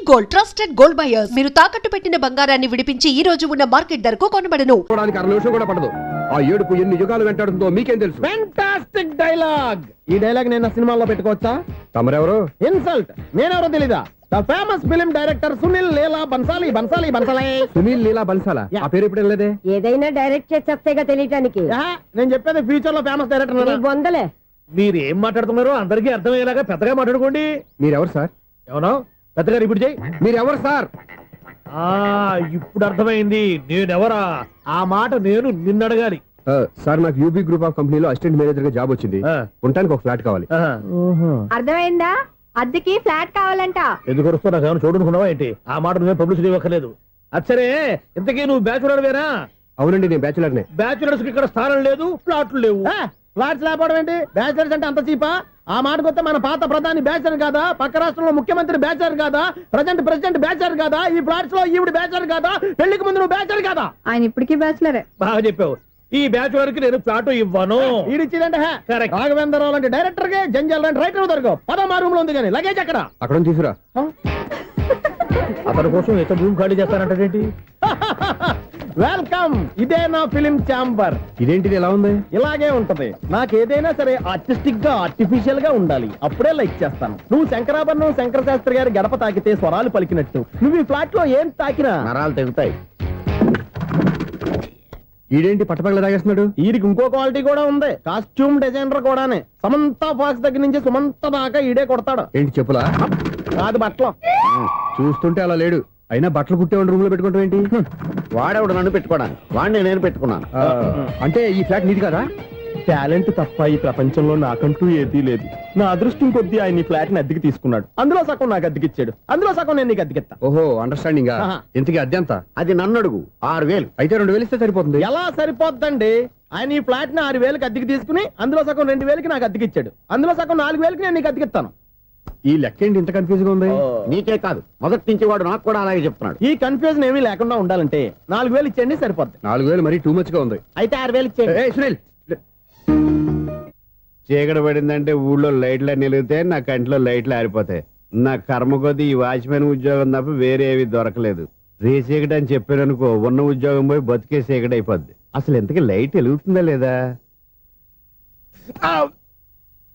Gold, trusted gold buyers. మీరు తాకట్టు పెట్టిన బంగారాన్ని విడిపించి ఈ రోజు ఉన్న మార్కెట్ ధరకు కొనబడను. నిమిషం కూడా పడదు. ఆ ఏడుపు ఎన్ని యుగాలు వెంటాడుతుందో మీకేం తెలుసు? Fantastic dialogue. ఈ డైలాగ్ నేను సినిమాలో పెట్టుకోవచ్చా? తమరెవరు? ఇన్సల్ట్. నేనెవరో తెలీదా? The famous film director Sunil Leela Bansali. Sunil Leela Bansala? ఆ పేరు ఇప్పుడు లేదే. ఏదైనా డైరెక్ట్ చేసేస్తేగా తెలియటానికి. నేను చెప్పేది ఫ్యూచర్ లో ఫేమస్ డైరెక్టర్. బొందలే. మీరు ఏం మాట్లాడుతున్నారో అందరికీ అర్థమయ్యేలాగా పెద్దగా మాట్లాడుకోండి. మీరెవరు సార్? ఎవరో పెద్దగా రిపీట్ చేయి. మీరెవరు సార్? ఇప్పుడు అర్థమైంది నేనెవరా. ఆ మాట నేను నిన్ను అడగాలి. సార్, నాకు యూబీ గ్రూప్ ఆఫ్ కంపెనీలో అసిస్టెంట్ మేనేజర్ గా జాబ్ వచ్చింది. ఉండటానికి ఒక ఫ్లాట్ కావాలి. అర్థమైందా? అద్దెకి ఫ్లాట్ కావాలంట. ఎందుకు వస్తున్నా? నాకు ఏమైనా చూడనుకున్నావా ఏంటి? ఆ మాట నువ్వే పబ్లిసిటీ ఇవ్వక్కర్లేదు. అచ్చరే, ఇంతకీ నువ్వు బ్యాచులర్ వేరా? అవునండి, నేను బ్యాచులర్నే. బ్యాచులర్స్ కి ఇక్కడ స్థానం లేదు, ఫ్లాట్లు లేవు. ఫ్లాట్స్ లేకపోవడం ఏంటి? బ్యాచులర్స్ అంటే అంత చీపా? ఆ మాటకొస్తే మన పాత ప్రధాని బ్యాచులర్ కాదా? పక్క రాష్ట్రంలో ముఖ్యమంత్రి బ్యాచులర్ కాదా? ప్రెసిడెంట్ బ్యాచులర్ కాదా? ఈ ఫ్లాట్స్ లో ఈవిడ బ్యాచులర్ కాదా? పెళ్లికి ముందు నువ్వు బ్యాచులర్ కాదా? ఆయన ఇప్పటికీ బ్యాచులరే. బాగా చెప్పావు. ఈ బ్యాచులర్ కి నేను ఫ్లాట్ ఇవ్వను. ఈడిచ్చిందంటే రాఘవేంద్రరావు లాంటి డైరెక్టర్ కి జంజల్ లాంటి రైటర్ దొరకవు. పదమా రూమ్ లో ఉంది కానీ లగేజ్ అక్కడ. అక్కడ తీసుకురా. అతని కోసం ఎంత రూమ్ ఖాళీ చేస్తానంటే వెల్కమ్. ఇదే నా ఫిలిం ఛాంబర్. ఇదేంటిది ఎలా ఉంది? ఇలాగే ఉంటది. నాకు ఏదైనా సరే ఆర్టిస్టిక్ గా ఆర్టిఫిషియల్ గా ఉండాలి. అప్పుడే లైక్ చేస్తాను. నువ్వు శంకరాభరణం శంకర శాస్త్రి గారి గడప తాకితే స్వరాలు పలికినట్టు నువ్వు ఈ ఫ్లాట్ లో ఏం తాకినా నరాలు తెగుతాయి. ఈడేంటి పట్టపగల తాగేస్తున్నాడు? వీడికి ఇంకో క్వాలిటీ కూడా ఉంది. కాస్ట్యూమ్ డిజైనర్ కూడానే. సమంత ఫాక్స్ దగ్గర నుంచి సుమంత దాకా ఈడే కొడతాడు. ఏంటి చెప్పులా? కాదు, బట్టలు. చూస్తుంటే అలా లేడు. అయినా బట్టలు కుట్టేవాడు రూమ్ లో పెట్టుకుంటాం ఏంటి? వాడేవాడు నన్ను పెట్టుకోవడానికి. వాడిని నేను పెట్టుకున్నాను. అంటే ఈ ఫ్లాట్ నీది కదా? టాలెంట్ తప్ప ఈ ప్రపంచంలో నాకంటూ ఏదీ లేదు. నా అదృష్టం కొద్దీ ఆయన ఈ ఫ్లాట్ ని అద్దెకి తీసుకున్నాడు. అందులో సగం నాకు అద్దెకిచ్చాడు. అందులో సగం నేను నీకు అద్దెకిస్తా. ఓహో, అండర్స్టాండింగ్. ఇంతకీ అద్దె ఎంత? అది నన్ను అడుగు. 6,000. అయితే 2,000 ఇస్తే సరిపోతుంది. ఎలా సరిపోద్దండి? ఆయన ఈ ఫ్లాట్ ని 6,000కి అద్దెకి తీసుకుని అందులో సగం 2,000కి నాకు అద్దెకిచ్చాడు. అందులో సగం 4,000కి నేను నీకు అద్దెకిస్తాను. ఈ లెక్క ఏంటి ఇంత కన్ఫ్యూజ్ గా ఉంది? నీకే కాదు, మొదటి నుంచి వాడు నాకు కూడా అలాగే చెప్తున్నాడు. ఈ కన్ఫ్యూజన్ ఏమీ లేకుండా ఉండాలంటే 4,000 ఇచ్చేయండి, సరిపోద్ది. 4,000 మరీ టూ మచ్ గా ఉంది. అయితే 6,000 ఇచ్చేయండి. సునీల్, చీకటి పడిందంటే ఊళ్ళో లైట్లు నిలిగితే నా కంటిలో లైట్లు ఆరిపోతాయి. నా కర్మ కొద్దీ ఈ వాచ్మెన్ ఉద్యోగం తప్ప వేరే ఏవి దొరకలేదు. రేచీకటి అని చెప్పారనుకో, ఉన్న ఉద్యోగం పోయి బతికే చీకటి అయిపోద్ది. అసలు ఇంతకీ లైట్ వెలుగుతుందా లేదా?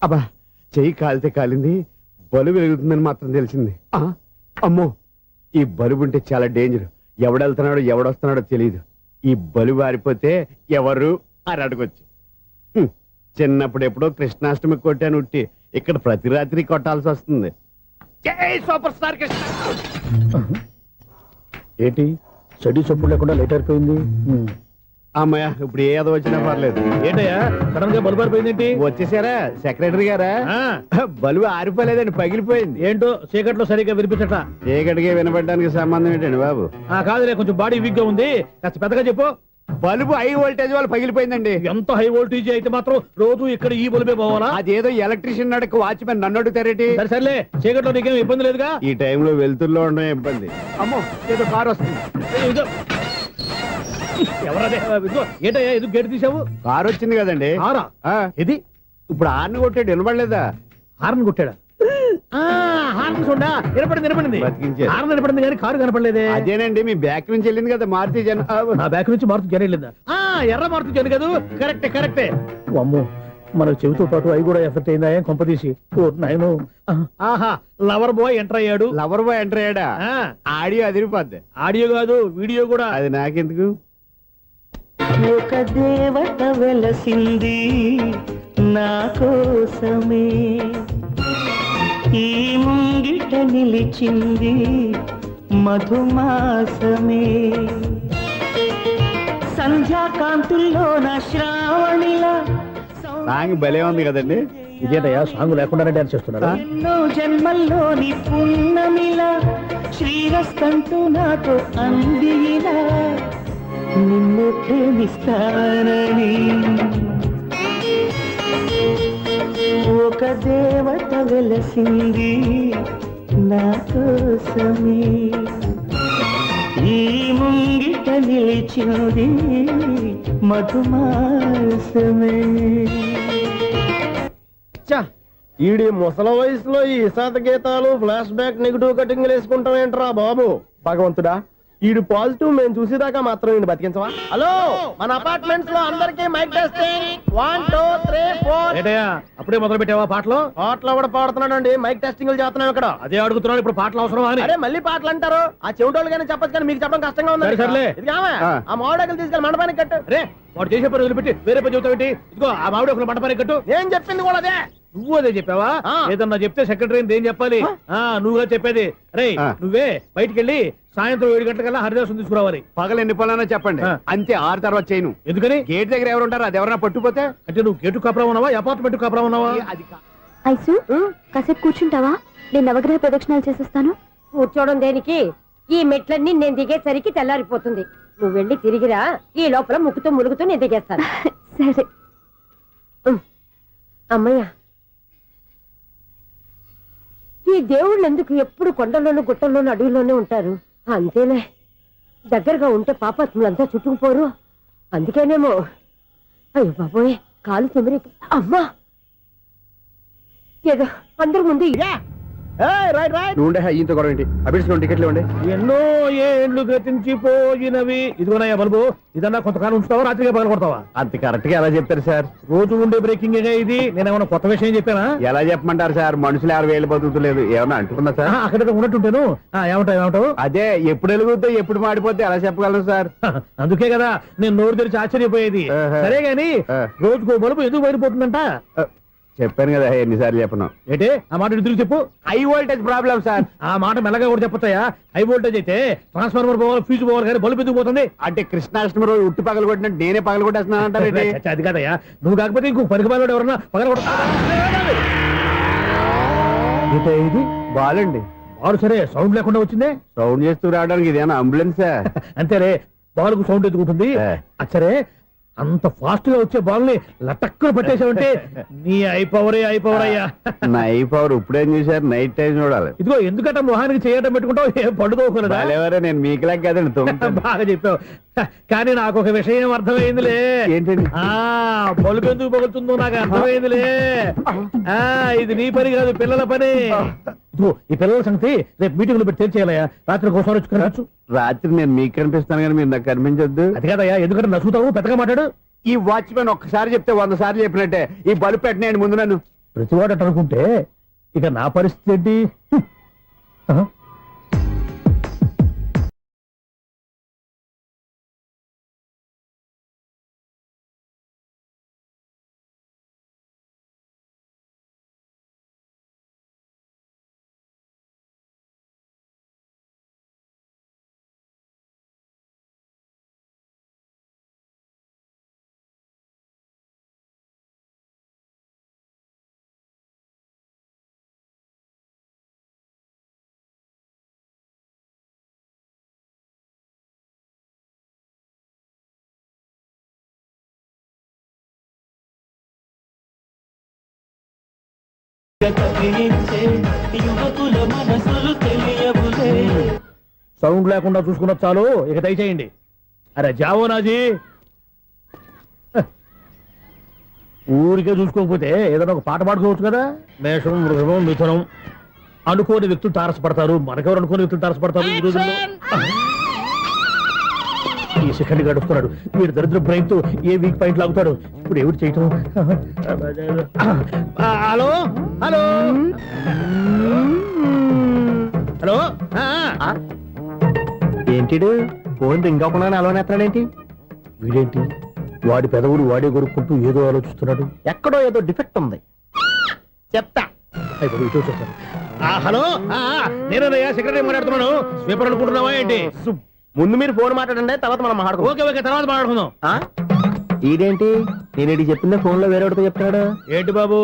అబ్బా, చెయ్యి కాలితే కాలింది, బలుబు వెలుగుతుందని మాత్రం తెలిసింది. అమ్మో, ఈ బలుబు ఉంటే చాలా డేంజర్. ఎవడెళ్తున్నాడో ఎవడొస్తున్నాడో తెలియదు. ఈ బలుబు ఆరిపోతే ఎవరు అని అడగొచ్చు. చిన్నప్పుడు ఎప్పుడో కృష్ణాష్టమి కొట్టాను ఉట్టి. ఇక్కడ ప్రతి రాత్రి కొట్టాల్సి వస్తుంది. Super star Krishna. ఏంటి చెడు చప్పుడు లేకుండా లేట్ అయిపోయింది? అమ్మయ్య, ఇప్పుడు ఏదో వచ్చినా పర్లేదు. ఏంటయ్యా సడన్ గా బల్బు ఆరిపోయింది ఏంటి? వచ్చేసారా సెక్రటరీ గారా? బలుబు ఆరిపోలేదండి, పగిలిపోయింది. ఏంటో చీకట్లో సరిగ్గా వినిపించట. చీకటికి వినపడడానికి సంబంధం ఏంటండి బాబు? కాదులే, కొంచెం బాడీ వీక్ గా ఉంది. కాస్త పెద్దగా చెప్పు. బల్బు హై వోల్టేజ్ వాళ్ళు పగిలిపోయిందండి. ఎంత హై వోల్టేజ్ అయితే మాత్రం రోజు ఇక్కడ ఈ బల్బే పోవాలా? అదేదో ఎలక్ట్రీషియన్ నడక వాచ్మెన్ నన్ను అడుగుతారేటి? సర్లే, చీకట్లో నీకేం ఇబ్బంది లేదుగా? ఈ టైంలో వెళ్తుల్లో ఉండడం ఇబ్బంది. అమ్మో, ఏదో కారు వస్తుంది. ఎవరదే? ఏంటయ్యా ఇది గేట్ తీసావు? కారు వచ్చింది కదండి. కారా? ఇది ఇప్పుడు హార్న్ కొట్టాడు, వినపడలేదా? హార్న్ కొట్టాడా? హార్న్ చూడా వినపడింది. హార్న్ వినపడింది కానీ కారు కనపడలేదే. అదేనండి, మీ బ్యాక్ నుంచి వెళ్ళింది కదా మారుతి జన. నా బ్యాక్ నుంచి మారుతి జన వెళ్ళిందా? ఎర్ర మారుతి జన కదా? కరెక్టే. అమ్మో, మన చెవితో పాటు అవి కూడా ఎఫెక్ట్ అయిందా కొంపదీసి? ఆహా, లవర్ బాయ్ ఎంటర్ అయ్యాడు. లవర్ బాయ్ ఎంటర్ అయ్యాడా? ఆడియో అదిరిపోద్ది. ఆడియో కాదు, వీడియో కూడా. అది నాకెందుకు? ఒక దేవత వెలసింది నా కోసమే, ఈ ముంగిట నిలిచింది మధుమాసమే, సంధ్యాకాంతుల్లో నా శ్రావణిలా. సాంగ్ భలే ఉంది కదండి. ఇదేటయ్యా సాంగ్ లేకుండానే డాన్స్ చేస్తున్నారా? ఎన్నో జన్మల్లోని పున్నమిలా శ్రీరస్తంటూ నాతో అందిలా, నిన్ను ప్రేమిస్తానని ఒక దేవత వెలసింది నా కోసమే, ఈ ముంగిట నిలిచింది మధుమాసమే. ఈడి ముసల వయసులో ఈ ఇసాత గీతాలు ఫ్లాష్ బ్యాక్ నెగిటివ్ కటింగ్ వేసుకుంటాం ఏంట్రా బాబు భగవంతుడా ఈడు పాజిటివ్ మేము చూసేదాకా మాత్రం ఈయన బతికించవా. హలో మన అపార్ట్మెంట్స్ లో అందరికీ మైక్ టెస్టింగ్ 1 2 3 4 అప్పుడే మొదలు పెట్టావా పాటలు? పాటలు కూడా పాడుతున్నాడు అండి, మైక్ టెస్టింగ్ చేస్తున్నాం ఇక్కడ. అదే అడుగుతున్నాడు, ఇప్పుడు పాటలు అవసరమా అని. అరే మళ్ళీ పాటలు అంటారు, ఆ చెవిటోళ్ళు కానీ చెప్పచ్చు కానీ మీకు చెప్పడం కష్టంగా ఉంది. సర్లే. ఇది ఆమె, ఆ మామిడాకులు తీసుకెళ్ళి మండపానికి కట్టు. రే వాడు చేసే పని వదిలిపెట్టి వేరే పని చెబుతావేంటి? ఇదిగో ఆ మామిడి ఒక మంటపానికి కట్టు. ఏం చెప్పింది కూడా అదే. నువ్వు అదే చెప్పావా? ఆ. ఏదన్నా చెప్తే సెక్రటరీ ఏం చెప్పాలి? నువ్వుగా చెప్పేది. రే నువ్వే బయటికి వెళ్ళి సాయంత్రం 7 గంటలకల్లా హరిదాసం తీసుకురావాలి. పగలు ఎన్ని పనులన్నా చెప్పండి, అంతే 6 తర్వాత చేయను. ఎందుకని? గేట్ దగ్గర ఎవరు ఉంటారు, అది ఎవరైనా పట్టుపోతే. అంటే నువ్వు గేటు కాపురం ఉన్నావా, అపార్ట్మెంట్ కాపురం ఉన్నావా? అది ఐసు కాసేపు కూర్చుంటావా? నేను నవగ్రహ ప్రదక్షిణాలు చేసేస్తాను. కూర్చోవడం దేనికి? ఈ మెట్లన్నీ నేను దిగేసరికి తెల్లారిపోతుంది. నువ్వు వెళ్ళి తిరిగిరా, ఈ లోపల ముక్కుతూ ములుగుతూ నేను దిగేస్తాను. సరే. అమ్మయ్య, ఈ దేవుళ్ళు ఎందుకు ఎప్పుడు కొండల్లోనూ గుట్టల్లోనూ అడవిలోనే ఉంటారు? అంతేలే, దగ్గరగా ఉంటే పాపాత్ములంతా చుట్టుకుపోరు. అందుకేనేమో. అయ్యో బాబోయ్, కాలు చెమిరి. అమ్మా, ఏదో అందరి ముందు రైట్ రైట్ నువ్వు ఉండే ఈయంతో గొడవ ఏంటి? అభిడ్స్ టికెట్లు ఇవ్వండి. ఎన్నో ఏండ్లు గతించిపోయినవి. ఇదిగోనయ్యా బల్బు, ఇదన్నా కొంతకాలం ఉంచుతావా, రాత్రిగా పగల కొడతావా? అంత కరెక్ట్ గా ఎలా చెప్తారు సార్? రోజు ఉండే బ్రేకింగ్ ఇది. నేనేమన్నా కొత్త విషయం చెప్పానా? ఎలా చెప్పమంటారు సార్? మనుషులు 60 వేలు బతుకుతలేదు, ఏమన్నా అంటున్నా సార్? అక్కడ ఉన్నట్టుంటాను. ఏమంటావు? అదే ఎప్పుడు వెలుగుతో ఎప్పుడు మాడిపోతే ఎలా చెప్పగలను సార్? అందుకే కదా నేను నోరు తెరిచి ఆశ్చర్యపోయేది. సరే గాని రోజుకో బలుపు ఎందుకు బయటపోతుందంట? చెప్పాను కదా ఎన్నిసార్లు చెప్పను. ఏంటే ఆ మాట ఎదురు చెప్పు. High voltage problem sir. ఆ మాట మెల్లగా కూడా చెప్పొచ్చాయా? హై వోల్టేజ్ అయితే ట్రాన్స్ఫార్మర్ పోవాలి, ఫ్యూజ్ పోవాలి, కానీ బల్బు ఎందుకు పోతుంది? అంటే కృష్ణాష్టమి రోజు ఉట్టి పగలు కొట్టినట్టు నేనే పగలు కొట్టేస్తున్నాను అంటారు. అది కాదయ్యా, నువ్వు కాకపోతే ఇంకో పనికి బాగా ఎవరన్నా పగల కొడతా. ఇది బాలండి. బాలు సరే సౌండ్ లేకుండా వచ్చిందే. సౌండ్ చేస్తూ రావడానికి ఇదేనా అంబులెన్స్? అంతేలే, బాలుకు సౌండ్ ఎదుగుతుంది. సరే అంత ఫాస్ట్ గా వచ్చే బాల్ ని లటక్కులు పట్టేసావంటే నీ ఐపవర్ అయ్యా. నై పవర్ ఇప్పుడేం చూసారు? నైట్ టైం చూడాలి. ఇదిగో ఎందుకంటే మొహానికి చేయటం పెట్టుకుంటావు, ఏం పండుకోకూడదా? ఎవరే నేను మీకులా కదండి. బాగా చెప్పావు. కానీ నాకు ఒక విషయం అర్థమైందిలే. ఏంటండి? బలుపు ఎందుకు పగులుతుందో నాకు అర్థమైందిలే. ఇది నీ పని కాదు, పిల్లల పని. ఇదిగో ఈ పిల్లల సంగతి రేపు మీటింగ్ లో పెట్టి తెలిసేయాలయ్యా. రాత్రి ఒకసారి వచ్చి కనవచ్చు. రాత్రి నేను మీకు కనిపిస్తాను కానీ మీరు నాకు కనిపించొద్దు. అది కాదయ్యా, ఎందుకంటే నచ్చుతావు, పెద్దగా మాట్లాడు. ఈ వాచ్మెన్ ఒక్కసారి చెప్తే 100 సార్లు చెప్పినట్టే. ఈ బల్బు పెట్టినాయండి ముందు నన్ను. ప్రతివాడు అట్ట అనుకుంటే ఇక నా పరిస్థితి ఏంటి? యువకుల మనసులు తెలియవులే. సౌండ్ లేకుండా చూసుకున్న చాలు, ఇక దయచేయండి. అరే జావో నాజీ, ఊరికే చూసుకోకపోతే ఏదైనా ఒక పాట పాడుకోవచ్చు కదా. మేషం, వృషభం, మిథునం అనుకోని వ్యక్తులు తారసపడతారు. మనకెవరు అనుకోని వ్యక్తులు తారసపడతారు ఈ రోజుల్లో? ఈ సెకండ్ గడుపుతున్నాడు వీడు దరిద్ర బ్రెయిన్ తో. ఏ వీక్ పాయింట్ లాగుతాడు ఇప్పుడు? ఏమిటి చేయటం? Hello hello hello. ఏంటిడు ఫోన్ రింగ్ అవ్వకుండా అలవనేస్తాడేంటి? వీడేంటి వాడి పెదవులు వాడే కొరుక్కుంటూ ఏదో ఆలోచిస్తున్నాడు. ఎక్కడో ఏదో డిఫెక్ట్ ఉంది, చెప్తా. హలో, నేనయ్యా సెక్రటరీ మాట్లాడుతున్నాను. స్వీపర్ అనుకుంటున్నావా ఏంటి? ముందు మీరు ఫోన్ మాట్లాడండి, తర్వాత మనం మాట్లాడుకో. ఓకే ఓకే, తర్వాత మాట్లాడుకుందాం. ఇదేంటి నేను చెప్పిందే ఫోన్ లో వేరే ఒకటి చెప్తాడు? ఏంటి బాబు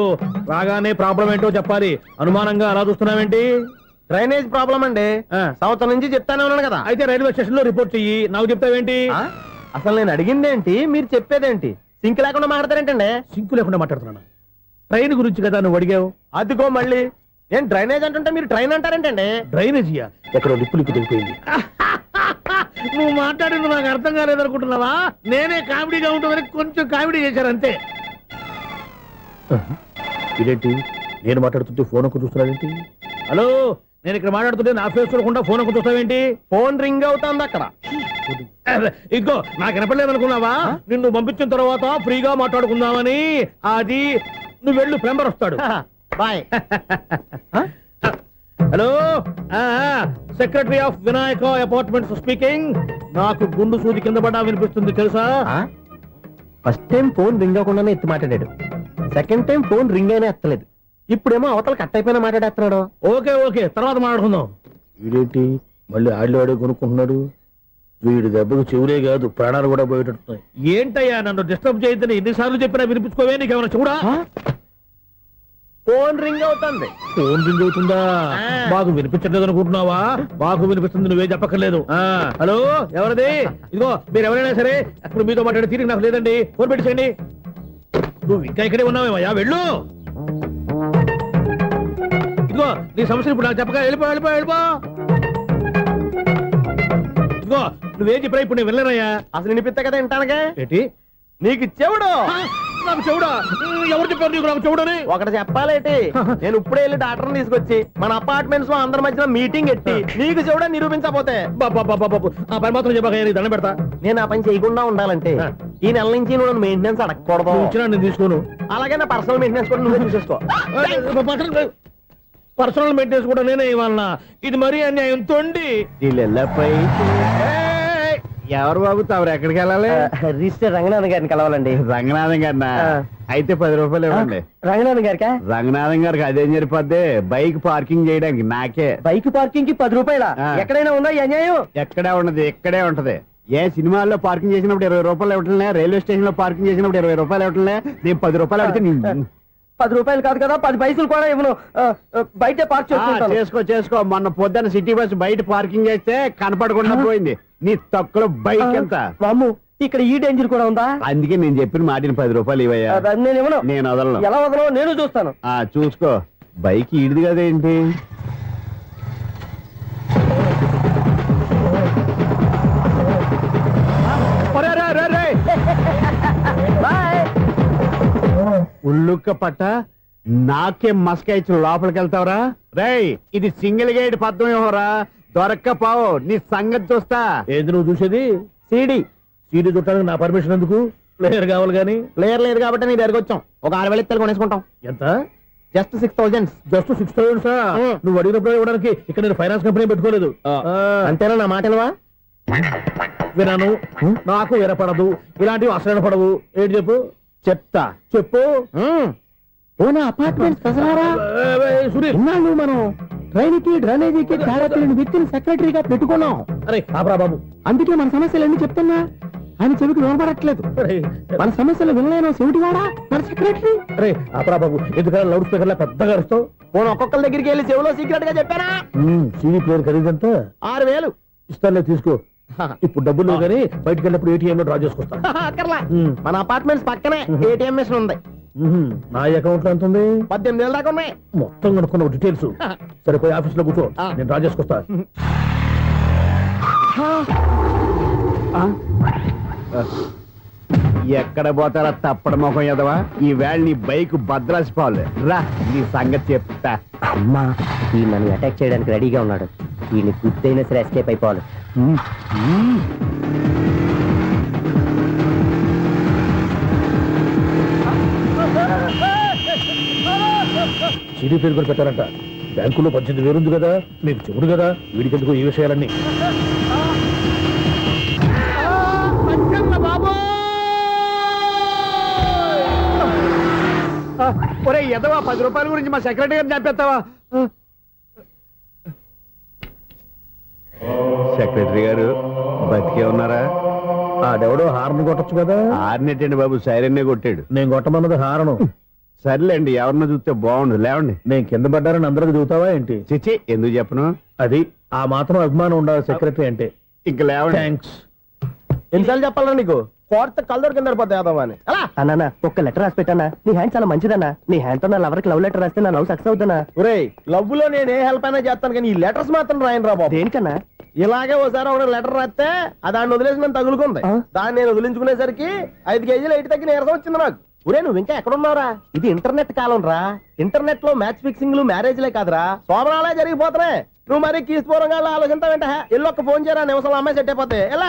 రాగానే ప్రాబ్లం ఏంటో చెప్పాలి, అనుమానంగా అలా చూస్తున్నావేంటి? డ్రైనేజ్ ప్రాబ్లం అండి. సంవత్సరం నుంచి చెప్తానే ఉన్నాను కదా. అయితే రైల్వే స్టేషన్ లో రిపోర్ట్ చెయ్యి, నాకు చెప్తావేంటి? అసలు నేను అడిగిందేంటి, మీరు చెప్పేదేంటి? సింక్ లేకుండా మాట్లాడతారేంటండి? సింకు లేకుండా మాట్లాడుతున్నాను. ట్రైన్ గురించి కదా నువ్వు అడిగావు. అదిగో మళ్ళీ నేను డ్రైనేజ్ అంటుంటే మీరు ట్రైన్ అంటారేంటండి? డ్రైనేజీయా? ఎక్కడో లిప్పు దిగిపోయింది. నువ్వు మాట్లాడింది నాకు అర్థం కాలేదనుకుంటున్నావా? నేనే కామెడీగా ఉంటుందని కొంచెం కామెడీ చేశారు అంతే. ఇదేంటి నేను మాట్లాడుతుంటే ఫోన్ ఒక్క చూస్తున్నావేంటి? హలో, నేను ఇక్కడ మాట్లాడుతుంటే నా ఫేస్ చూడకుండా ఫోన్ ఒక్క చూస్తావేంటి? ఫోన్ రింగ్ అవుతుంది అక్కడ. ఇదిగో నాకు వినపడలేదు అనుకున్నావా? నిన్ను పంపించిన తర్వాత ఫ్రీగా మాట్లాడుకుందామని. అది నువ్వు వెళ్ళు, ప్లంబర్ వస్తాడు. Bye. Hello, secretary of Vinayaka apartments speaking. నాకు గుండు సూది కింద పడ్డా వినిపిస్తుంది తెలుసా? ఫస్ట్ టైం ఫోన్ రింగ్ అవ్వకుండానే ఎత్తి మాట్లాడాడు. సెకండ్ టైం ఫోన్ రింగ్ అయినా ఎత్తలేదు. ఇప్పుడేమో అవతల కట్ అయిపోయినా మాట్లాడేస్తున్నాడు. ఓకే ఓకే, తర్వాత మాట్లాడుకుందాం. వీడేంటి మళ్ళీ ఆడిలో ఆడే కొనుక్కుంటున్నాడు? వీడి దెబ్బకు చెవులే కాదు, ప్రాణాలు కూడా పోయేటట్టున్నాయి. ఏంటయ్యా నన్ను డిస్టర్బ్ చేయొద్దని ఎన్నిసార్లు చెప్పినా వినిపించుకోవే? నీకేమైనా చూడా? ఫోన్ రింగ్ అవుతుంది. ఫోన్ రింగ్ అవుతుందా? మాకు వినిపించట్లేదు అనుకుంటున్నావా? మాకు వినిపిస్తుంది, నువ్వే చెప్పక్కర్లేదు. హలో, ఎవరిది? ఇదిగో మీరు ఎవరైనా సరే అప్పుడు మీతో మాట్లాడే తీరిక నాకు లేదండి. ఫోన్ పెట్టేసేయండి. నువ్వు ఇంకా ఇక్కడే ఉన్నావేమయ్యా, వెళ్ళు. ఇదిగో నీ సమస్య ఇప్పుడు నాకు చెప్పక వెళ్ళిపో వెళ్ళిపో వెళ్ళిపో. ఇదిగో నువ్వేం చెప్పరా ఇప్పుడు నేను వెళ్ళానయ్యా. అసలు వినిపిస్తా కదా వింటానగా. ఏంటి నీకు చెవుడు? నాకు చెవుడా? ఎవరు చెప్పారు నీకు నాకు చెవుడని? ఒకటి చెప్పాలేటి, నేను ఇప్పుడే వెళ్ళి డాక్టర్ తీసుకొచ్చి మన అపార్ట్మెంట్స్ లో అందరి మధ్యన మీటింగ్ ఎట్టి నీకు చెవుడా నిరూపించకపోతే ఆ పని మాత్రం చెప్పక దండం పెడతా. నేను ఆ పని చేయకుండా ఉండాలంటే ఈ నెల నుంచి నువ్వు నన్ను మెయింటెనెన్స్ అడగకూడదు. నువ్వు ఇచ్చినా నేను తీసుకోను. అలాగే నా పర్సనల్ మెయింటెనెన్స్ కూడా నువ్వే చూసేసుకో. పర్సనల్ మెయింటెనెన్స్ కూడా నేనే ఇవ్వాలన్నా? ఇది మరీ అన్యాయం తోండి. ఎవరు బాబు తమరు ఎక్కడికి వెళ్ళాలి? రిజిస్టర్ రంగనాథన్ గారిని కలవాలండి. రంగనాథం గారినా? అయితే 10 రూపాయలు ఇవ్వండి. రంగనాథన్ గారికా? రంగనాథం గారికి అదేం సరిపోద్ది, బైక్ పార్కింగ్ చేయడానికి నాకే. బైక్ పార్కింగ్ కి 10 రూపాయల? ఎక్కడైనా ఉందా ఈ అన్యాయం? ఎక్కడే ఉండదు, ఇక్కడే ఉంటది. ఏ సినిమాల్లో పార్కింగ్ చేసినప్పుడు 20 రూపాయలు ఇవ్వట్లే, రైల్వే స్టేషన్ లో పార్కింగ్ చేసినప్పుడు 20 రూపాయలు ఇవ్వట్లే. నేను 10 రూపాయలు అడిగితే 10 రూపాయలు కాదు కదా, 10 పైసలు కూడా ఇవ్వను. బయటే పార్క్ చేసుకుంటాను. చేసుకో. మొన్న పొద్దున్న సిటీ బస్ బయట పార్కింగ్ చేస్తే కనపడకుండా పోయింది. నీ తక్కువ బైక్ ఎంత? వామ్ము, ఇక్కడ ఈ డేంజర్ కూడా ఉందా? అందుకే నేను చెప్పిన మాటిని 10 రూపాయలు ఇవ్వయ్యా. నేను ఇవ్వను. నేను వదలను. ఎలా వదలను? నేను చూస్తాను. చూసుకో. బైక్ ఈడిది కదేంటి? ఉల్లుక్క పట్ట నాకే మస్క ఇచ్చిన లోపలికి వెళ్తావరా? రేయ్, ఇది సింగిల్ గేట్ పద్మం ఇవ్వరా? దొరక్కపోవు, నీ సంగతి చూస్తా. ఏంది నువ్వు చూసేది? సీడీ చుట్టానికి నా పర్మిషన్ ఎందుకు? ప్లేయర్ కావాలి గానీ. ప్లేయర్ లేదు కాబట్టి నీ దగ్గరకు వచ్చాం. ఒక 6,000 ఇత్తలు కొనేసుకుంటాం. ఎంత? జస్ట్ 6,000. Just 6,000 sir? నువ్వు అడిగినప్పుడు ఇవ్వడానికి ఇక్కడ నేను ఫైనాన్స్ కంపెనీ పెట్టుకోలేదు. అంతేనా? నా మాటలవా? వినాను, నాకు వినపడదు, ఇలాంటివి అసలు పడవు. ఏంటి చెప్పు? చెప్తా. చెప్పు. అపార్ట్మెంట్స్ సునీల్, ఇన్నాళ్ళు మనం ట్రైన్కి డ్రైనేజీకి తేడా తెలియని వ్యక్తిని సెక్రటరీగా పెట్టుకున్నాం. అరే ఆపరా బాబు. అందుకే మన సమస్యలు ఎన్ని చెప్తున్నా ఆయన చెవికి వినపడట్లేదు. మన సమస్యలు వినలేను చెవిటి వాడా మన సెక్రటరీ. అరే ఆపరా బాబు, ఎందుకంటే లౌడ్ స్పీకర్ లా పెద్దగా అరుస్తావు? పోను ఒక్కొక్కరి దగ్గరికి వెళ్ళి చెవిలో సీక్రెట్ గా చెప్పానా? CD player ఖరీదంతా 6,000. ఇస్తానులే, తీసుకో. ఇప్పుడు డబ్బులు కానీ బయటకు వెళ్ళినప్పుడు ఏటీఎం లో డ్రా చేసుకొస్తా. అక్కర్లా, మన అపార్ట్మెంట్స్ పక్కనే ఏటీఎం మిషన్ ఉంది. నా అకౌంట్ లో ఎంత ఉంది? 18,000 దాకా ఉన్నాయి. మొత్తం కనుక్కున్న డీటెయిల్స్. సరిపోయి ఆఫీస్ లో కూర్చో, నేను డ్రా చేసుకొస్తా. ఎక్కడ పోతారా తప్పడ మొఖం ఎదవా? ఈ వేళ నీ బైక్ భద్రాసిపోవాలి. రా, నీ సంగతి చెప్తా. అమ్మా, ఈ నన్ను అటాక్ చేయడానికి రెడీగా ఉన్నాడు. ఈయన గుర్తైనా సరే ఎస్కేప్ అయిపోవాలి. సీడీ ప్లేయర్ కూడా పెట్టారంట. బ్యాంకులో 18,000 ఉంది కదా, మీకు చెబుడు కదా, వీడికెందుకు ఈ విషయాలన్నీ? ఒరే ఎదవా, 10 రూపాయల గురించి మా సెక్రటరీ గారిని చంపేస్తావా? సెక్రటరీ గారు బతికే ఉన్నారా? ఆడెవడో హార్న్ కొట్టచ్చు కదా. ఆరినట్టండి బాబు, సైరన్నే కొట్టాడు. నేను కొట్టమన్నది హారను. సర్లేండి, ఎవరినో చూస్తే బాగుండు. లేవండి. నేను కింద పడ్డారని అందరికి చూతావా ఏంటి? చిచ్చి, ఎందుకు చెప్పను? అది ఆ మాత్రం అభిమానం ఉండాలి సెక్రటరీ అంటే. ఇంక లేవండి. థ్యాంక్స్. ఎన్నిసార్లు చెప్పాలరా నీకు? కోర్త కళ్ళోడు కింద పోతాయి అదవని. అన్నా ఒక్క లెటర్ రాసి పెట్టానా? నీ హ్యాండ్ చాలా మంచిదన్నా. నీ హ్యాండ్ తో నా లవర్కి లవ్ లెటర్ రాస్తే నా లవ్ సక్సెస్ అవుతానా? ఒరేయ్, లవ్ లో నేను ఏ హెల్ప్ అయినా చేస్తాను, కానీ ఈ లెటర్స్ మాత్రం రాయను రా బాబు. దేనికన్నా? ఇలాగే ఓసారి ఒక లెటర్ రాస్తే దాన్ని వదిలేసి నన్ను తగులుకుంది. దాన్ని నేను వదిలించుకునేసరికి 5 కేజీలు ఎయిట్ తగ్గి నీరసం వచ్చింది నాకు. ఒరే నువ్వు ఇంకా ఎక్కడున్నావురా? ఇది ఇంటర్నెట్ కాలం రా. ఇంటర్నెట్ లో మ్యాచ్ ఫిక్సింగ్లు మ్యారేజ్లే కాదురా, సోమరాలే జరిగిపోతున్నాయి. నువ్వు మరి కీస్పూరంగా ఆలోచించావంట. ఎల్లొక్క ఫోన్ చేయరా, నిమిషంలో అమ్మాయి సెట్ అయిపోతే. ఎలా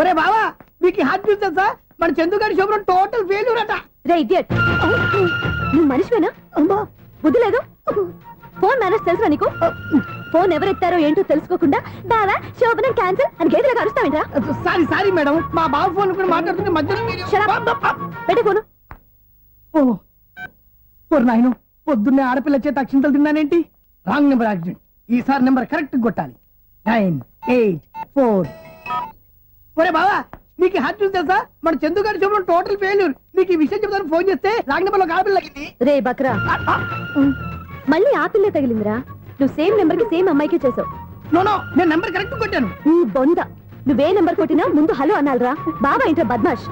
ఒరే బావా, మీకు హాట్ న్యూస్ తెలుసా? మన చందుగారి శుభ్రం టోటల్ ఫెయిల్యూర్ అట. రే ఇడియట్, నువ్వు మనిషివేనా? బుద్ధి లేదు. ఫోన్ మేనేజ్ తెలుసా నీకు? ఫోన్ ఎవరెత్తారో ఏంటో తెలుసుకోకుండా బావా శోభనం క్యాన్సిల్ అని గేదెలకు అరుస్తావేంట్రా? సారీ సారీ మేడం, మా బావ ఫోన్ కూడా మాట్లాడుతుంటే మధ్యలో పెట్టే ఫోను. ఓ నాయను, పొద్దున్నే ఆడపిల్ల చేత అక్షింతలు తిన్నానేంటి? Wrong number accident. ఈసారి నెంబర్ కరెక్ట్ కొట్టాలి. 984. ఒరే బావా, నీకు హాట్ న్యూస్ తెలుసా? మన చందుగారి శుభ్రం టోటల్ ఫెయిల్యూర్. నీకు ఈ విషయం చెప్తాను ఫోన్ చేస్తే రాంగ్ నెంబర్ లో ఆడపిల్ల తగ్గింది. రే బక్రా, మళ్ళీ ఆ పిల్లే తగిలిందిరా. నువ్వు సేమ్ నెంబర్ కి సేమ్ అమ్మాయికే చేసావు. నో నో, నేను నెంబర్ కరెక్ట్ కొట్టాను. నీ బొంద, నువ్వే నెంబర్ కొట్టినా ముందు హలో అనాలిరా. బావా ఏంట్రా బద్మాష్?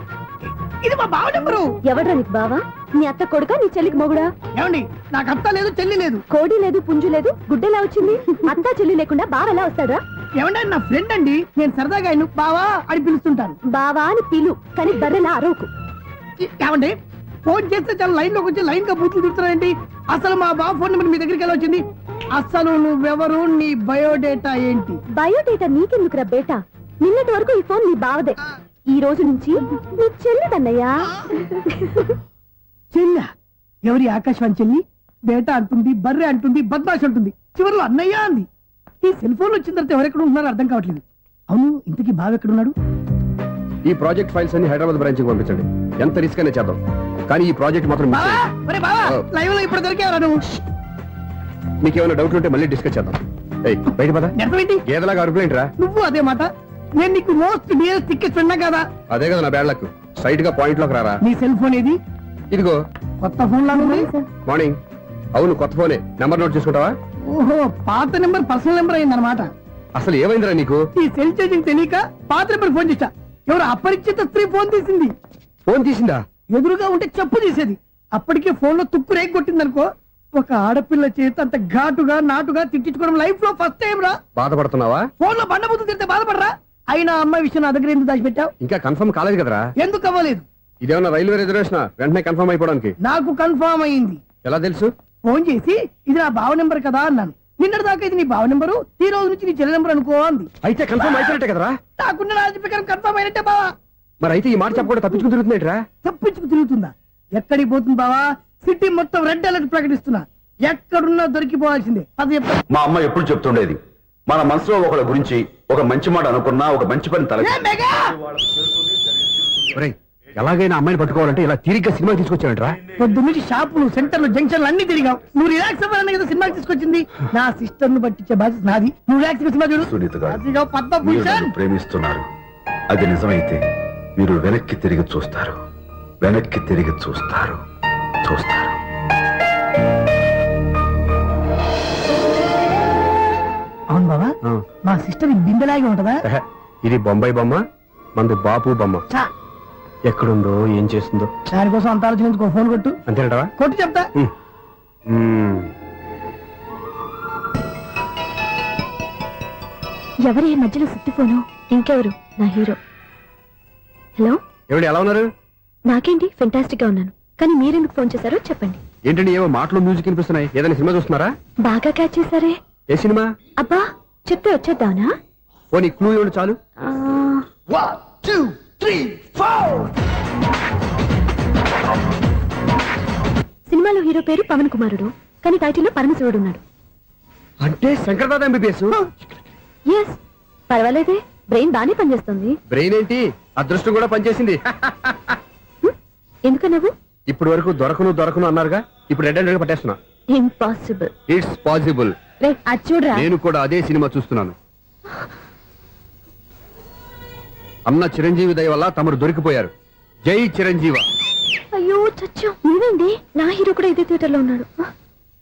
ఇది మా బావ నెంబరు. ఎవడ్రా నీకు బావా? నీ అత్త కొడుకా, నీ చెల్లికి మొగుడా? ఏమండి, నాకు అత్త లేదు చెల్లి లేదు. కోడి లేదు పుంజు లేదు, గుడ్డెలా వచ్చింది? అత్త చెల్లి లేకుండా బావ ఎలా వస్తాడా? ఏమండి, నా ఫ్రెండ్ అండి, నేను సరదాగా ఆయన బావా అని పిలుస్తుంటాను. బావా అని పిలు, కానీ బర్రెలా అరవకు. ఏమండి, ఫోన్ చేస్తే చాలా లైన్ లోకి వచ్చి లైన్ గా బూతులు తిడుతున్నాయండి. అసలు మా బావ ఫోన్ నెంబర్ మీ దగ్గరికి ఎలా వచ్చింది? అసలు నువ్వెవరు, నీ బయోడేటా ఏంటి? బయోడేటా నీకెందుకురా బేటా? నిన్నటి వరకు ఈ ఫోన్ నీ బావదే, ఈ రోజు నుంచి నీ చెల్లిదన్నయ్యా. చెల్లి? ఎవరి ఆకాశవాణి చెల్లి? బేటా అంటుంది, బర్రె అంటుంది, బద్మాష్ అంటుంది, చివరిలో అన్నయ్య అంది. ఈ సెల్ ఫోన్ వచ్చిన తర్వాత ఎవరెక్కడ ఉంటున్నారో అర్థం కావట్లేదు. అవును, ఇంతకీ బావ ఎక్కడున్నాడు? ఈ ప్రాజెక్ట్ ఫైల్స్ అన్ని హైదరాబాద్ బ్రాంచ్ కి పంపించండి. ఎంత రిస్క్ అయినా చేద్దాం, కానీ ఈ ప్రాజెక్ట్ మాత్రం miss బావా, చేయొద్దు. ఒరే బావా, లైవ్ లో ఇప్పుడు దొరికేవరా నువ్వు? నీకేమైనా డౌట్ ఉంటే మళ్ళీ డిస్కస్ చేద్దాం. ఏయ్, బయట పద. నిజమేంటి? గేదలాగా అరుపులేంట్రా? నువ్వు అదే మాట. నేను నీకు మోస్ట్ డియరెస్ట్ టికెట్ ఫ్రెండ్ కదా. అదే కదా నా బ్యాడ్ లక్. స్ట్రైట్ గా పాయింట్ లోకి రారా. నీ సెల్ ఫోన్ ఏది? ఇదిగో. కొత్త ఫోన్ లాగా ఉంది. మార్నింగ్. అవును, కొత్త ఫోనే. నెంబర్ నోట్ చేసుకుంటావా? ఓహో, పాత నెంబర్ పర్సనల్ నెంబర్ అయిందన్నమాట. అసలు ఏమైందిరా నీకు? ఈ సెల్ చేంజింగ్ తెలియక పాత నెంబర్ ఫోన్ చేశా. ఎవరు అపరిచిత స్త్రీ ఫోన్ తీసింది. ఫోన్ తీసిందా? ఎదురుగా ఉంటే చెప్పు తీసేది. అప్పటికే ఫోన్ లో తుక్కు రేగి కొట్టిందనుకో. ఒక ఆడపిల్ల చేత అంత ఘాటుగా నాటుగా తిట్టించుకోవడం లైఫ్ లో ఫస్ట్ టైం రా. బాధపడుతున్నావా? ఫోన్ లో బండబుద్ధి తిడితే బాధపడరా? అయినా అమ్మాయి విషయం నా దగ్గర ఎందుకు దాచిపెట్టావు? ఇంకా కన్ఫర్మ్ కాలేదు కదరా. ఎందుకు అవ్వలేదు? ఇదేమన్నా రైల్వే రిజర్వేషన్? వెంటనే కన్ఫర్మ్ అయిపోవడానికి. నాకు కన్ఫర్మ్ అయింది. ఎలా తెలుసు? ఫోన్ చేసి ఇది నా బావ నెంబర్ కదా అన్నాను. నిన్నటి దాకా ఇది నీ బావ నెంబరు, ఈ రోజు నుంచి నీ చెల్లి నెంబర్ అనుకో అంది. అయితే కన్ఫర్మ్ అయిపోయినట్టే కదరా. నాకున్న రాజు ప్రకారం కన్ఫర్మ్ అయినట్టే బావా. మరి అయితే ఈ మాట చెప్పకుండా తప్పించుకుని తిరుగుతున్నట్రా? తప్పించుకు తిరుగుతుందా? ఎక్కడికి పోతుంది బావా? సిటీ మొత్తం రెడ్ అలర్ట్ ప్రకటిస్తున్నా. ఎక్కడున్నా దొరికిపోవాల్సిందే. అది చెప్తా. మా అమ్మ ఎప్పుడు చెప్తుండేది, మన మనసులో ఒకళ్ళ గురించి ఒక మంచి మాట అనుకున్నా ఒక మంచి పని తల. A mega! ఒరేయ్, ఎలాగైనా అమ్మాయిని పట్టుకోవాలంటే ఇలా తీరిగ్గా సినిమా తీసుకొచ్చావంట్రా? పొద్దు నుంచి షాపులు, సెంటర్లు, జంక్షన్లు అన్ని తిరిగావు. నువ్వు రిలాక్స్ అవ్వాలని కదా సినిమాకి తీసుకొచ్చింది. నా సిస్టర్ ను పట్టించే బాధ్యత నాది. నువ్వు రిలాక్స్ సినిమా చూడు. సునీత గారు, అదిగో పద్మ మీరు భూషణ్. నన్ను ప్రేమిస్తున్నారు. అది నిజమైతే మీరు వెనక్కి తిరిగి చూస్తారు, వెనక్కి తిరిగి చూస్తారు, చూస్తారు. అవును బావా, మా సిస్టర్ బిందెలాగే ఉంటదా? ఎహె, ఇది బొంబాయి బొమ్మ, మంది బాపు బొమ్మ. చా, ఎక్కడుందో ఏం చేస్తుందో. దానికోసం అంత ఆలోచించుకో. ఫోన్ కొట్టు. అంతేనంటావా? కొట్టు చెప్తా. ఎవరి మధ్యలో సుత్తి ఫోను? ఇంకెవరు? నా హీరో. హలో, ఏమిటి ఎలా ఉన్నారు? నాకేంటి ఫెంటాస్టిక్ గా ఉన్నాను, కానీ మీరెందుకు ఫోన్ చేశారో చెప్పండి. ఏంటండి ఏవో మాటలు మ్యూజిక్ వినిపిస్తున్నాయి? ఏదైనా సినిమా చూస్తున్నారా? బాగా క్యాచ్ చేశారే. ఏ సినిమా? అబ్బా, చెప్తే వచ్చేద్దానా? ఓ నీ క్లూ ఇవ్వండి చాలు. ఆ, 1 2 3 4. సినిమాలో హీరో పేరు పవన్ కుమారుడు, కానీ టైటిల్లో పరమశివుడు ఉన్నాడు. అంటే శంకర్దాద ఎంబీబీఎస్. ఎస్, పర్వాలేదే, బ్రెయిన్ బానే పనిచేస్తుంది. బ్రెయిన్ ఏంటి, అదృష్టం కూడా పనిచేసింది. ఎందుకన్నావు? ఇప్పటి వరకు దొరకను అన్నారుగా, ఇప్పుడు రెడ్ అండ్ పట్టేస్తున్నా. ఇంపాసిబుల్. It's possible. రే, అది చూడరా. నేను కూడా అదే సినిమా చూస్తున్నాను. అన్న చిరంజీవి దయ వల్ల తమరు దొరికిపోయారు. జై చిరంజీవ. అయ్యో చచ్చు, నీవేంటి? నా హీరో కూడా ఇదే థియేటర్ లో ఉన్నాడు.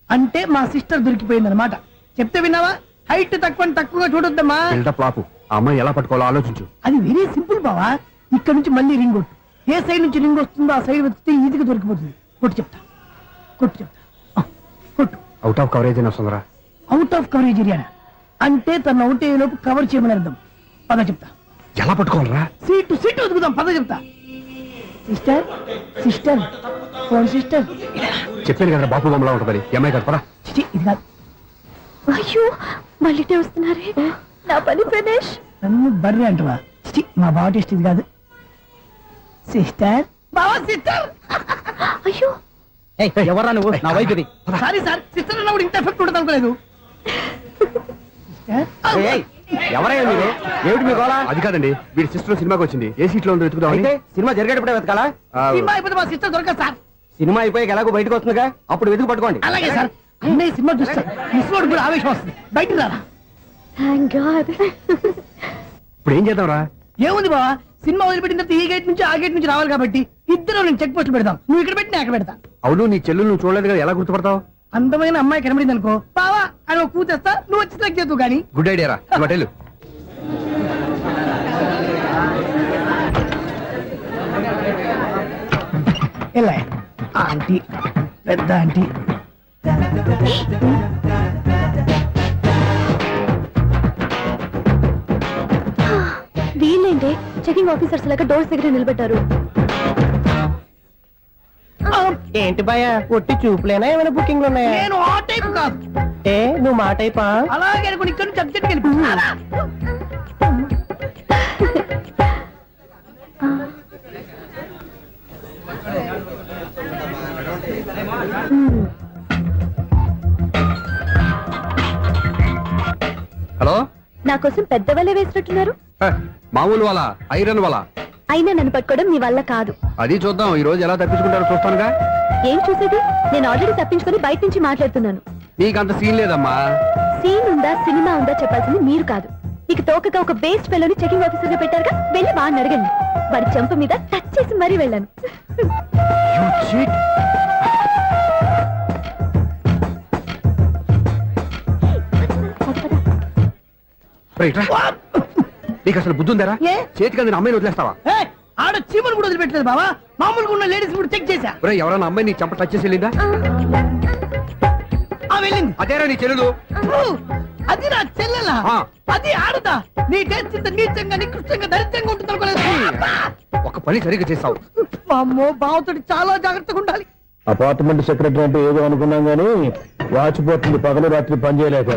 అంటే మా సిస్టర్ దొరికిపోయింది అనమాట. చెప్తే విన్నావా? హైట్ తక్కువగా చూడొద్దమ్మా. బిల్డప్ లాపు. ఆ అమ్మాయి ఎలా పట్టుకోవాలో ఆలోచించు. అది వెరీ సింపుల్ బావా. ఇక్కడ నుంచి మళ్ళీ రింగ్ కొట్టు. ఏ సైడ్ నుంచి రింగ్ వస్తుందో ఆ సైడ్ వెతికితే ఈజీగా దొరికిపోతుంది. కొట్టు చెప్తా. కొట్టు. అవుట్ ఆఫ్ కవరేజ్ అని వస్తుందిరా. అవుట్ ఆఫ్ కవరేజ్ ఏరియా అంటే తన అవుట్ అయ్యేలోపు కవర్ చేయమని అర్థం. పద చెప్తా. ఎలా పట్టుకోవాలరా? సీటు సీటు వెతుకుదాం, పద చెప్తా. Sister sister phone sister. చెప్పాను కదా బాపు బొమ్మలా ఉంటుందని. అమ్మాయి కదా పరా. చిచి, ఇది కాదు. అయ్యో మళ్ళీ వస్తున్నారే నా పని ప్రదేశ్. నన్ను బర్రె అంటవా? చిచి, మా బావ టేస్ట్ ఇది కాదు. సిస్టర్ బావా సిస్టర్. అయ్యో ఎవరా నువ్వు? నా వైపు ఇది. సారీ సార్, సిస్టర్ అన్నప్పుడు ఇంత ఎఫెక్ట్ ఉంటుంది అనుకోలేదు. ఎవరయ్యా మీరు? ఏమిటి మీ గోళ? అది కాదండి, వీడి సిస్టర్ సినిమాకి వచ్చింది. ఏ సీట్ లో ఉందో వెతుకుదామని. సినిమా జరిగేటప్పుడే వెతకాలా? సినిమా అయిపోతే మా సిస్టర్ దొరకదు సార్. సినిమా అయిపోయి ఎలాగో బయటకు వస్తుందిగా, అప్పుడు వెతుకు పట్టుకోండి. అలాగే సార్. అన్నయ్య సినిమా చూస్తారు, మిస్ వాడు కూడా ఆవేశం వస్తుంది. బయటికి రారా. Thank God. ఇప్పుడు ఏం చేద్దాంరా? ఏముంది బావా, సినిమా వదిలిపెట్టిన తర్వాత ఈ గేట్ నుంచి ఆ గేట్ నుంచి రావాలి కాబట్టి ఇద్దరు నేను చెక్ పోస్ట్ పెడతాం. నువ్వు ఇక్కడ పెట్టి నేను అక్కడ పెడతా. అవును, నీ చెల్లెలు నువ్వు చూడలేదు కదా, ఎలా గుర్తుపడతావు? అందమైన అమ్మాయి కనబడింది అనుకో, బావా అని ఒక కూతేస్తా, నువ్వు వచ్చి సెలెక్ట్ చేద్దు కానీ. గుడ్ ఐడియా రా. హోటల్ ఎలా ఆంటీ, పెద్ద ఆంటీ. వీళ్ళేంటి చెకింగ్ ఆఫీసర్స్ లాగా డోర్స్ దగ్గర నిలబెట్టారు. ఏంటి భయ ఒట్టి చూపులేనా, ఏమైనా బుకింగ్లు ఉన్నాయా? నేను ఆ టైప్ కాదు. ఏ నువ్వు మా టైపా? అలాగే అనుకుని ఇక్కడ నుంచి అర్జెంట్కి వెళ్ళిపోతున్నా. హలో. నా కోసం పెద్ద వలే వేసినట్టున్నారు. మామూలు వాళ్ళ ఐరన్ వాళ్ళ. అయినా నన్ను పట్టుకోవడం మీ వల్ల కాదు. అది చూద్దాం, ఈ రోజు ఎలా తప్పించుకుంటారో చూస్తానుగా. ఏం చూసేది? నేను ఆల్రెడీ తప్పించుకొని బయట నుంచి మాట్లాడుతున్నాను. నీకంత సీన్ లేదమ్మా. సీన్ ఉందా సినిమా ఉందా చెప్పాల్సింది మీరు కాదు. మీకు తోకగా ఒక బేస్ట్ ఫెలోని చెకింగ్ ఆఫీసర్ గా పెట్టారుగా, వెళ్ళి వాడిని అడగండి. వాడి చెంప మీద టచ్ చేసి మరీ వెళ్ళాను. You cheat. రైట్ రా. నీకు అసలు బుద్ధి ఉందారా? ఏ? చేతికి అందిన అమ్మాయిని వదిలేస్తావా? ఏయ్, ఆడ చీమను కూడా వదిలిపెట్టలేదు బావా. మామూలుగా ఉన్న లేడీస్ కూడా చెక్ చేశా. ఒరేయ్, ఎవరైనా అమ్మాయి నీ చంప టచ్ చేసి వెళ్ళిందా? ఆ వెళ్ళింది. అదేరా నీ చెల్లెలు. ఓ, అది నా చెల్లెలా? ఆ. అది ఆడదా? నీ టేస్ట్ ఇంత నీచంగా నికృష్టంగా దరిద్రంగా ఉంటుంది అనుకోలేదు. ఒక పని సరిగ్గా చేస్తావు. అమ్మో, బావతోటి చాలా జాగ్రత్తగా ఉండాలి. అపార్ట్మెంట్ సెక్రటరీ అంటే ఏదో అనుకున్నాం గానీ వాచిపోతుంది పగలు రాత్రి పని చేయలేక.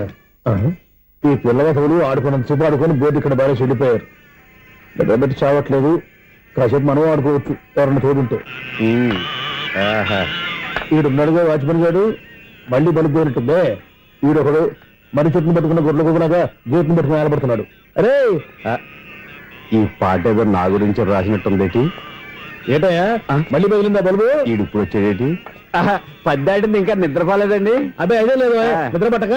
ఈ పిల్లవసలు ఆడుకున్నంతసేపు ఆడుకొని బోర్డు ఇక్కడ బాగా చెడిపోయారు. నిద్రబెట్టి చావట్లేదు, కాసేపు మనం ఆడుకోవచ్చు ఎవరన్నా తోడుంటే. ఈడున్నాడుగా వాచ్మెన్ గారు, మళ్ళీ బలి పోయినట్టుందే. ఈడొకడు మరి చెట్టును పట్టుకున్న గొడ్ల కుదనగా గేట్ని పట్టుకుని నిలబడుతున్నాడు. అరే ఈ పాట ఏదో నా గురించి రాసినట్టుంది. ఏటయ్యా మళ్ళీ బదిలిందా బలుబు? ఈడు ఇప్పుడు వచ్చేదేటి? పద్దాటింది ఇంకా నిద్రపోలేదండి. అదే అదే లేదు నిద్ర పట్టక.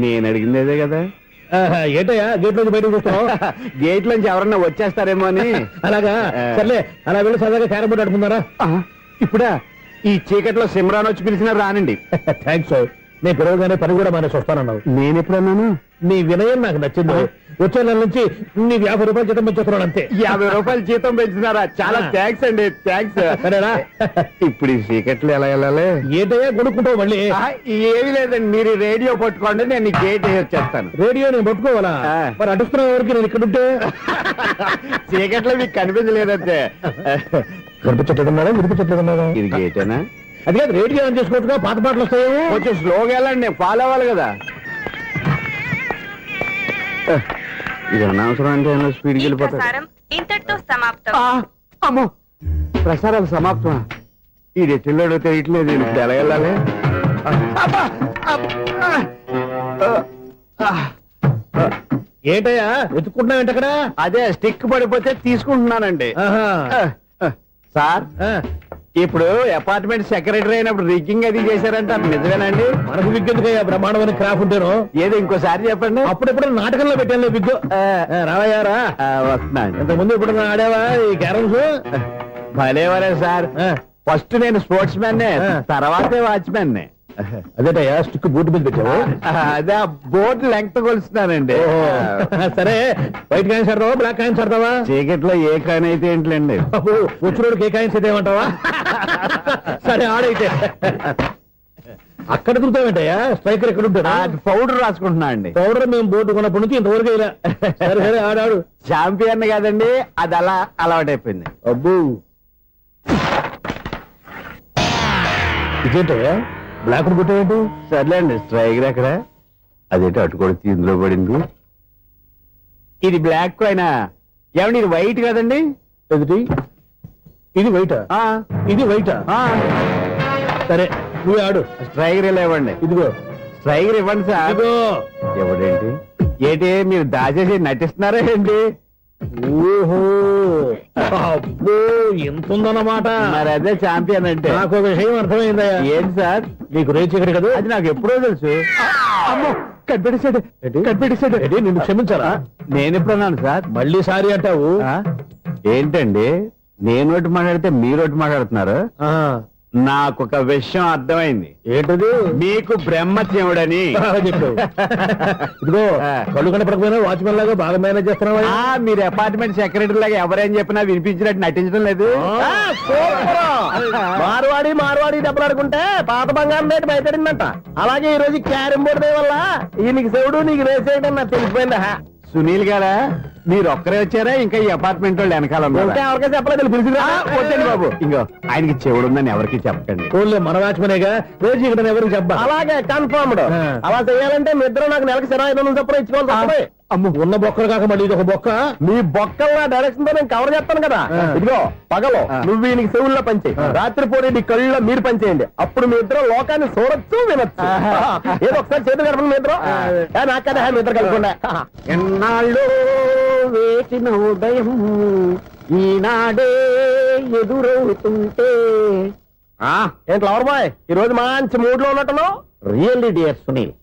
నేను అడిగింది అదే కదా. ఏటయ్యా గేట్ నుంచి బయటకు చూస్తావు? గేట్ నుంచి ఎవరన్నా వచ్చేస్తారేమో అని. అలాగా సర్లే, అలా వెళ్ళి సరదాగా క్యారం బోర్డు ఆడుకుందారా? ఇప్పుడా? ఈ చీకట్లో సిమ్రాన్ వచ్చి పిలిచినా రానండి. థ్యాంక్స్. నేను పిలవగానే పని కూడా మానేసి వస్తానన్నావు. నేను ఎప్పుడన్నాను? నీ వినయం నాకు నచ్చింది. వచ్చే నెల నుంచి నీకు 50 రూపాయలు జీతం పెంచుతున్నాను అంతే. 50 రూపాయలు జీతం పెంచుతున్నారా? చాలా థ్యాంక్స్ అండి. థ్యాంక్స్. సరేనా? ఇప్పుడు ఈ చీకట్లు ఎలా వెళ్ళాలి? ఏదయ్యా కొనుక్కుంటావు మళ్ళీ? ఏమీ లేదండి, మీరు రేడియో పట్టుకోండి, నేను గేట్ వచ్చేస్తాను. రేడియో నేను పట్టుకోవాలా? మరి అడుస్తున్న వరకు నేను ఇక్కడ ఉంటే చీకట్లో మీకు కనిపించలేదంతే. కనిపించట్లేదన్నారా? వినిపించట్లేదన్నారా? ఇది గేటేనా? అది కాదు, రేడియో ఆన్ చేసుకోవచ్చుగా, పాత పాటలు వస్తాయేమో. కొంచెం స్లోగా వెళ్ళండి, నేను ఫాలో అవ్వాలి కదా. ఇది అనవసరం అంటే స్పీడ్కి వెళ్ళిపోతాడు. ఇంతటితో సమాప్తం. అమ్మో, ప్రసారాలు సమాప్తమా? ఈ రెట్టిల్లోడో తెలియట్లేదు, ఇప్పుడు ఎలా వెళ్ళాలి? ఏంటయ్యా వెతుక్కుంటున్నావు ఏంటక్కడ? అదే స్టిక్ పడిపోతే తీసుకుంటున్నానండి. సార్, ఇప్పుడు అపార్ట్మెంట్ సెక్రటరీ అయినప్పుడు రిగ్గింగ్ అది చేశారంట, నిజమేనండి? మనకు విగ్ ఎందుకయ్యా, బ్రహ్మాండమైన క్రాఫ్ ఉంటాను. ఏదో ఇంకోసారి చెప్పండి. అప్పుడెప్పుడు నాటకంలో పెట్టాను విగ్గు. రావయ్యారా? వస్తున్నాను. ఇంతకుముందు ఇప్పుడు ఆడావా ఈ క్యారమ్స్? భలేవరే సార్. ఫస్ట్ నేను స్పోర్ట్స్ మ్యాన్, తర్వాతే వాచ్మెన్. అదేటయ్యా స్టిక్ బోర్డు మీద పెట్టావు? అదే బోర్డు లెంగ్త్ కొలుస్తున్నానండి. సరే, వైట్ కాయిన్స్ ఆడతావా బ్లాక్ కాయిన్స్ ఆడతావా? చీకట్ లో ఏ కాయిన్ అయితే ఏంటండి, వచ్చినోడికి ఏ కాయిన్స్ అయితే ఏమంటావా? సరే ఆడైతే. అక్కడ తిరుగుతావేంటయ్యా? స్ట్రైకర్ ఎక్కడ ఉంటాడా? పౌడర్ రాసుకుంటున్నా అండి. పౌడర్ మేము బోర్డు కొన్నప్పటి నుంచి ఇంతవరకు ఇలా. సరే సరే ఆడాడు. ఛాంపియన్ కాదండి, అది అలా అలవాటైపోయింది. అబ్బు ఇదేంటయ్యా బ్లాక్ కొట్టావేంటి? సర్లేండి, స్ట్రైకర్ ఎక్కడ? అదేంటి అటుకొడితే ఇందులో పడింది. ఇది బ్లాక్ అయినా ఏమండి, ఇది వైట్ కదండి? ఎదుటి ఇది వైటా? ఆ, ఇది వైటా? ఆ. సరే నువ్వు ఆడు. స్ట్రైకర్ ఇలా ఇవ్వండి. ఇదిగో స్ట్రైకర్ ఇవ్వండి సార్. ఇదిగో. ఎవడేంటి ఏంటి మీరు దాచేసి నటిస్తున్నారా ఏంటి? ఓహో అబ్బో ఎంత ఉందన్నమాట. మరి అదే ఛాంపియన్ అంటే. నాకు ఒక విషయం అర్థమైందయ్యా. ఏంటి సార్? నీకు రేచి ఎక్కడ కదా? అది నాకు ఎప్పుడో తెలుసు. అమ్మో, కనిపెట్టేశాడు. కనిపెట్టేశాడు. నిన్ను క్షమించాలా? నేను ఎప్పుడన్నాను సార్? మళ్ళీ సారీ అంటావు? ఆ? ఏంటండి నేను ఒకటి మాట్లాడితే మీరు ఒకటి మాట్లాడుతున్నారు? ఆ, నాకు ఒక విషయం అర్థమైంది. ఏంటది? మీకు బ్రహ్మత్యముడని. బాగా చెప్పావు. ఇదిగో కళ్ళు కనపడకపోయినా వాచ్మెన్ లాగా బాగా మేనేజ్ చేస్తున్నావా? మీరు అపార్ట్మెంట్ సెక్రటరీ లాగా ఎవరేం చెప్పినా వినిపించినట్టు నటించడం లేదు. మార్వాడి దెబ్బలాడుకుంటే పాత బంగారం రేటు బయటడిందంట. అలాగే ఈ రోజు క్యారం బోర్డు దే వల్ల నీకు శివుడు నీకు రేసేయడం నాకు తెలిసిపోయిందా? సునీల్ గారా, మీరు ఒక్కరే వచ్చారా? ఇంకా ఈ అపార్ట్మెంట్ వాళ్ళు వెనకాల ఉన్నారా? ఇంకా ఎవరికైనా చెప్పలేదు, పిలిచిరా. వద్దండి బాబు, ఇంకో ఆయనకి చెవుడుందని ఎవరికి చెప్పకండి. ఫోన్లే మన వాచ్మెనేగా రోజు ఇక్కడ ఎవరికి చెప్పా. అలాగే కన్ఫర్మ్డ్. అలా చేయాలంటే మీ ఇద్దరు నాకు నెలకి 500 చొప్పున ఇచ్చుకోవాలి తప్పదు. అమ్మ ఉన్న బొక్కలు కాక మళ్ళీ ఇది ఒక బొక్క. మీ బొక్కల డైరెక్షన్ తో నేను కవర్ చేస్తాను కదా. ఇదిగో పగలో నువ్వు వీనికి చెవుల్లో పనిచేయి, రాత్రిపూట నీ కళ్ళలో మీరు పనిచేయండి. అప్పుడు మీ ఇద్దరు లోకాన్ని చూడొచ్చు వినొచ్చు. ఏదో ఒకసారి చేతులు కలపండి మీ ఇద్దరు. నాకదే మీ ఇద్దరు కలపకుండా. ఎన్నాళ్ళు వేసిన ఉదయం ఈనాడే ఎదురవుతుంటే. ఏంటి లవర్ బాయ్, ఈ రోజు మంచి మూడ్ లో ఉన్నట్టున్నావు? రియల్లీ డియర్ సునీల్,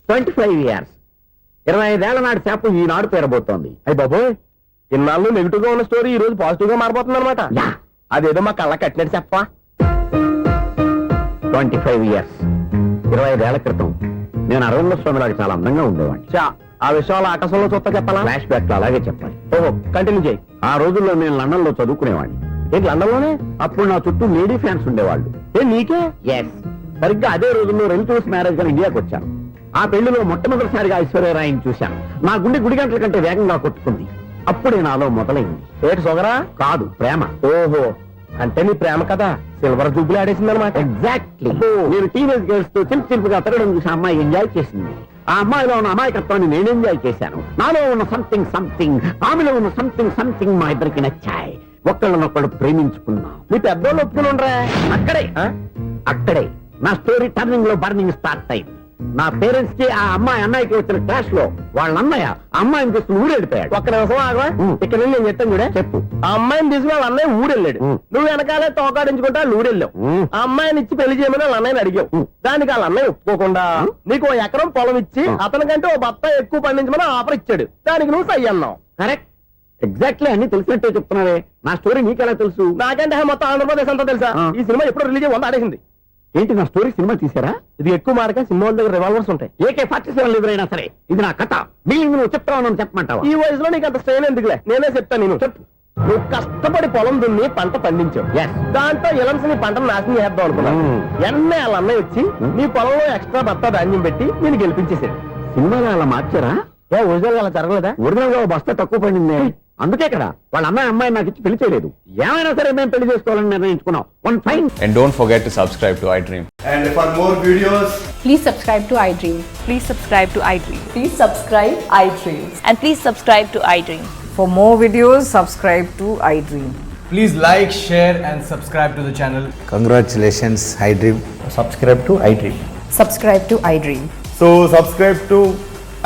25 years 25 ఏళ్ల నాటి చేప ఈనాడు పేరబోతోంది. అయ్యి బాబోయ్, ఇన్నాళ్ళు నెగిటివ్ గా ఉన్న స్టోరీ ఈ రోజు పాజిటివ్ గా మారిపోతుంది అనమాట. అదేదో మా కళ్ళ కట్టినట్టు చెప్పా. 25 years 25 ఏళ్ల క్రితం నేను అరవింద స్వామిలాగా చాలా అందంగా ఉండేవాడిని. ఆ విషయాలు ఆకాశంలో చూస్తా చెప్పాలా? ఫ్లాష్ బ్యాక్ లో అలాగే చెప్పాలి. ఓహో, కంటిన్యూ చేయి. ఆ రోజుల్లో నేను లండన్ లో చదువుకునేవాడిని. ఏంటి లండన్ లోనే? అప్పుడు నా చుట్టూ లేడీ ఫ్యాన్స్ ఉండేవాళ్ళు. నీకే? ఎస్, సరిగ్గా అదే రోజుల్లో రిలేటివ్స్ మ్యారేజ్ గా ఇండియాకి వచ్చాను. ఆ పెళ్లిలో మొట్టమొదటిసారిగా ఐశ్వర్యరాయని చూశాను. నా గుండె గుడి గంటల కంటే వేగంగా కొట్టుకుంది. అప్పుడే నాలో మొదలైంది. ఏటి సొగరా? కాదు, ప్రేమ. ఓహో, అంటే నీ ప్రేమ కదా సిల్వర్ జూబ్లీ ఆడేసింది అనమాట. ఎగ్జాక్ట్లీ. నేను టీనేజ్ గర్ల్స్ తో చిలుపుగా తిరగడం చూసి ఆ అమ్మాయి ఎంజాయ్ చేసింది. ఆ అమ్మాయిలో ఉన్న అమాయకత్వాన్ని నేను ఎంజాయ్ చేశాను. నాలో ఉన్న సంథింగ్ ఆమెలో ఉన్న సంథింగ్ మా ఇద్దరికి నచ్చాయి. ఒక్కళ్ళనొక్కడు ప్రేమించుకున్నాం. నీ పెద్దోళ్ళు ఒప్పుకుని ఉండరా? అక్కడే నా స్టోరీ టర్నింగ్ లో బర్నింగ్ స్టార్ట్ అయింది. నా పేరెంట్స్ కి ఆ అమ్మాయి అన్నయ్యకి వచ్చిన క్లాష్ లో వాళ్ళ అన్నయ్య అమ్మాయిని తీసుకుని ఊరెళ్ళిపోయాడు. ఒక్క నిమిషం ఆగవా? ఇక్కడ నుండి నేను చెప్తాను చూడే. చెప్పు. ఆ అమ్మాయిని తీసుకుని వాళ్ళ అన్నయ్య ఊరెళ్ళాడు. నువ్వు వెనకాలే తోకాడించుకుంటా ఊరెళ్ళావు. ఆ అమ్మాయిని ఇచ్చి పెళ్లి చేయమని వాళ్ళ అన్నయ్యని అడిగావు. దానికి వాళ్ళ అన్నయ్య ఒప్పుకోకుండా నీకు 1 ఎకరం పొలం ఇచ్చి అతనికంటే 1 బత్త ఎక్కువ పండించమని ఆఫర్ ఇచ్చాడు. దానికి నువ్వు సై అన్నావు. కరెక్ట్, ఎగ్జాక్ట్లీ అన్ని తెలిసినట్టే చెప్తున్నావే. నా స్టోరీ నీకెలా తెలుసు? నాకంటే మొత్తం ఆంధ్రప్రదేశ్ అంతా తెలుసా? ఈ సినిమా ఎప్పుడు రిలీజ్ 100 ఆడేసింది. ఏంటి, నా స్టోరీ సినిమా తీసారా? ఇది ఎక్కువ మార్గా సినిమా వాళ్ళ దగ్గర రివాల్వర్స్ ఉంటాయి. AK-47 ఎదురైనా సరే ఇది నా కథ. బిల్డింగ్ నువ్వు చెప్తావు చెప్పమంటావా? ఈ వయసులో నీకు అంత స్ట్రెయిన్ ఎందుకులే, నేనే చెప్తాను. నేను చెప్పు. నువ్వు కష్టపడి పొలం దున్ని పంట పండించావు. దాంతో ఇలమ్స్ నీ పంటను నాశనం చేద్దాం అనుకున్నావు. ఎన్నే వాళ్ళ అన్నయ్య వచ్చి నీ పొలంలో ఎక్స్ట్రా బత్తా ధాన్యం పెట్టి నేను గెలిపించేసాడు. సినిమాలో అలా మార్చారా? ఒరిజినల్ అలా జరగలేదా? ఒరిజినల్ గా బస్తా తక్కువ పడింది. అందుకే కదా వాళ్ళ అమ్మాయి నాకు ఇచ్చి పెళ్లి చేయలేదు. ఏమైనా సరే మేము పెళ్లి చేసుకోవాలని నిర్ణయించుకున్నాం. One fine. And don't forget to subscribe to iDream. And for more videos, please subscribe to iDream. Please subscribe to iDream. Please subscribe iDream. And please subscribe to iDream. For more videos, subscribe to iDream. Please like, share and subscribe to the channel. Congratulations, iDream. Subscribe to iDream. Subscribe to iDream. so subscribe to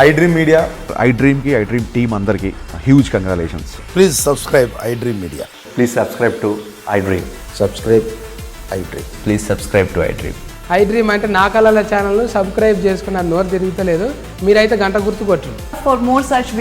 iDream Media. iDream ki iDream team andarki huge congratulations. Please subscribe iDream Media. Please subscribe to iDream. Subscribe iDream. Please subscribe to iDream. iDream అంటే నా కళల channel subscribe చేసుకున్న నోరు తిరుగుతలేదు. మీరైతే గంట గుర్తు కొట్టండి. For more such